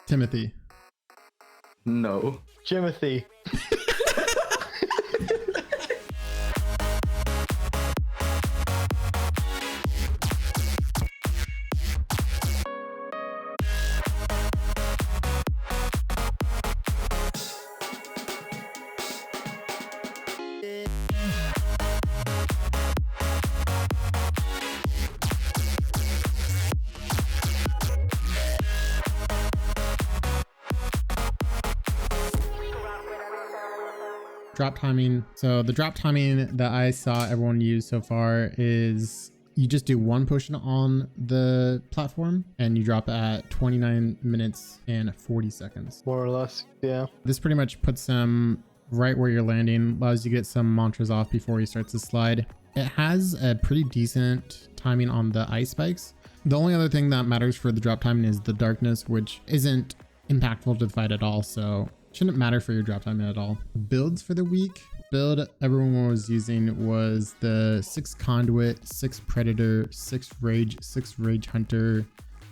Timothy. No. Jimothy. Drop timing. So the drop timing that I saw everyone use so far is you just do one potion on the platform and you drop at 29 minutes and 40 seconds. More or less, yeah. This pretty much puts them right where you're landing, allows you to get some mantras off before he starts to slide. It has a pretty decent timing on the ice spikes. The only other thing that matters for the drop timing is the darkness, which isn't impactful to the fight at all, so shouldn't matter for your drop timing at all. Builds for the week. Build everyone was using was the 6 Conduit, 6 Predator, 6 Rage Hunter,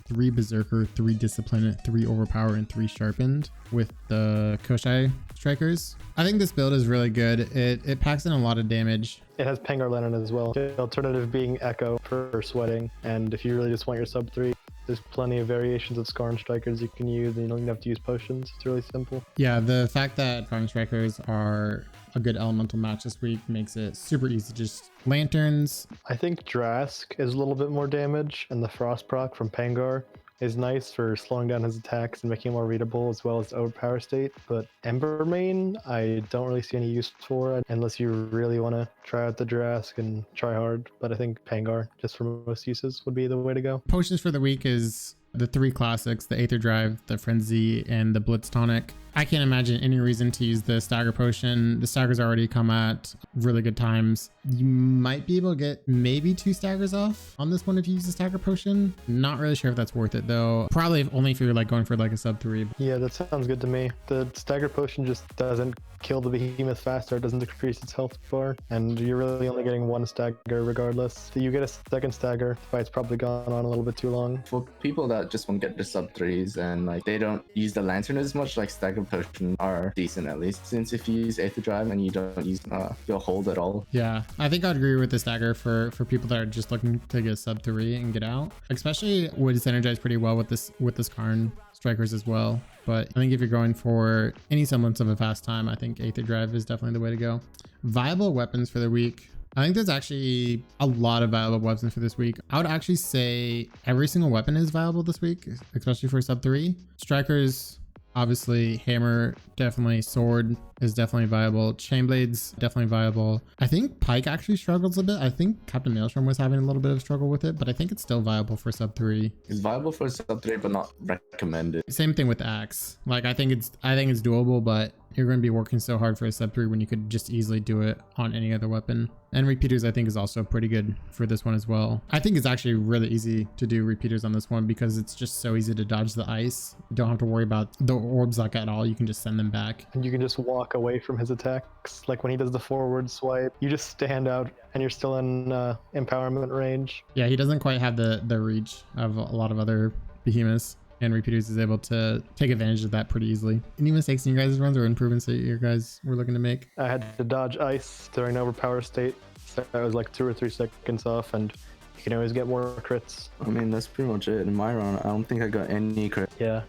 3 Berserker, 3 Discipline, 3 Overpower, and 3 Sharpened with the Koshai Strikers. I think this build is really good. It packs in a lot of damage. It has Pangar Land as well. The alternative being Echo for sweating. And if you really just want your sub 3, there's plenty of variations of Skarn Strikers you can use, and you don't even have to use potions. It's really simple. Yeah, the fact that Skarn Strikers are a good elemental match this week makes it super easy. Just lanterns. I think Drask is a little bit more damage, and the Frost proc from Pangar is nice for slowing down his attacks and making him more readable, as well as the overpower state. But Embermane, I don't really see any use for it unless you really want to try out the Drask and try hard. But I think Pangar, just for most uses, would be the way to go. Potions for the week is the 3 classics, the Aether Drive, the Frenzy, and the Blitz Tonic. I can't imagine any reason to use the Stagger Potion. The Staggers already come at really good times. You might be able to get maybe 2 Staggers off on this one if you use the Stagger Potion. Not really sure if that's worth it though. Probably only if you're like going for like a sub 3. Yeah, that sounds good to me. The Stagger Potion just doesn't kill the behemoth faster. It doesn't decrease its health bar, and you're really only getting 1 stagger regardless. So you get a second stagger, the fight's probably gone on a little bit too long. For people that just want to get the sub 3s and like they don't use the lantern as much, like Stagger Potion are decent at least, since if you use Aether Drive and you don't use your hold at all. Yeah, I think I'd agree with the Stagger for people that are just looking to get sub 3 and get out. Especially would synergize pretty well with this Karn Strikers as well. But I think if you're going for any semblance of a fast time, I think Aether Drive is definitely the way to go. Viable weapons for the week. I think there's actually a lot of viable weapons for this week. I would actually say every single weapon is viable this week, especially for sub 3. Strikers, obviously. Hammer, definitely. Sword is definitely viable. Chainblades, definitely viable. I think Pike actually struggles a bit. I think Captain Maelstrom was having a little bit of struggle with it, but I think it's still viable for sub 3. It's viable for sub 3, but not recommended. Same thing with Axe. Like I think it's doable, but you're going to be working so hard for a sub 3 when you could just easily do it on any other weapon. And repeaters I think is also pretty good for this one as well. I think it's actually really easy to do repeaters on this one because it's just so easy to dodge the ice. You don't have to worry about the orbs like at all. You can just send them back. And you can just walk away from his attacks. Like when he does the forward swipe, you just stand out and you're still in empowerment range. Yeah, he doesn't quite have the reach of a lot of other behemoths. And repeaters is able to take advantage of that pretty easily. Any mistakes in your guys' runs or improvements that you guys were looking to make? I had to dodge ice during overpower state. So I was like 2 or 3 seconds off, and you can always get more crits. I mean, that's pretty much it. In my run, I don't think I got any crit. Yeah.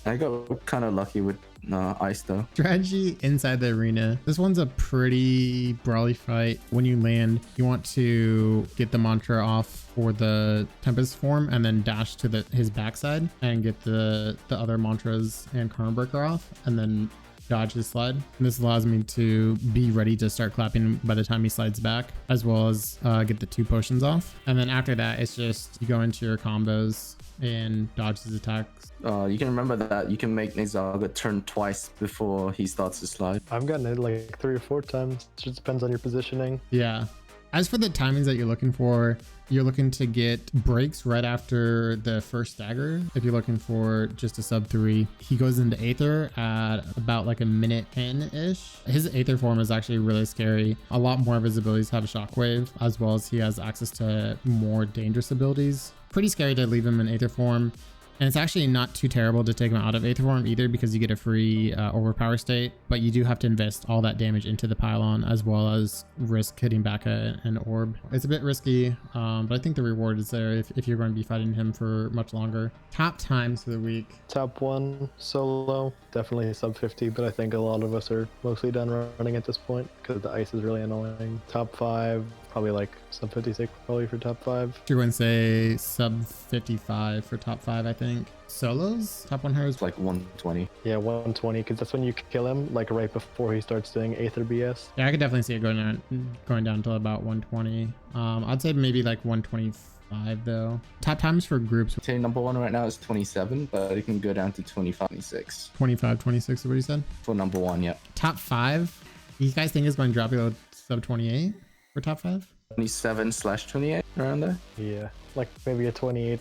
I got kind of lucky with ice though. Strategy inside the arena. This one's a pretty brawly fight. When you land, you want to get the mantra off for the Tempest form and then dash to his backside and get the other mantras and Karma Breaker off and then dodge his slide. And this allows me to be ready to start clapping by the time he slides back, as well as get the 2 potions off. And then after that, it's just you go into your combos and dodge his attacks. You can remember that you can make Nayzaga turn twice before he starts to slide. I've gotten it like 3 or 4 times. It just depends on your positioning. Yeah. As for the timings that you're looking for, you're looking to get breaks right after the first stagger. If you're looking for just a sub 3, he goes into Aether at about like a minute 10-ish. His Aether form is actually really scary. A lot more of his abilities have Shockwave, as well as he has access to more dangerous abilities. Pretty scary to leave him in Aether form. And it's actually not too terrible to take him out of Aether Form either, because you get a free overpower state, but you do have to invest all that damage into the pylon as well as risk hitting back an orb. It's a bit risky, but I think the reward is there if you're going to be fighting him for much longer. Top times for the week. Top 1 solo, definitely sub 50, but I think a lot of us are mostly done running at this point because the ice is really annoying. Top 5, probably like sub 56 probably for top 5. You're going to say sub 55 for top 5, I think. Solos? Top 1 heroes? It's like 120. Yeah, 120, because that's when you kill him, like right before he starts doing Aether BS. Yeah, I could definitely see it going down to about 120. I'd say maybe like 125 though. Top times for groups. Say number 1 right now is 27, but it can go down to 25, 26. 25, 26 is what you said? For number 1, yeah. Top 5? You guys think it's going to drop below sub 28 for top 5? 27/28 around there. Yeah, like maybe a 28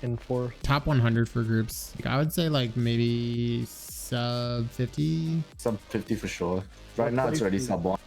in 4. Top 100 for groups. Like, I would say like maybe sub 50. Sub 50 for sure. Right now it's already sub 1.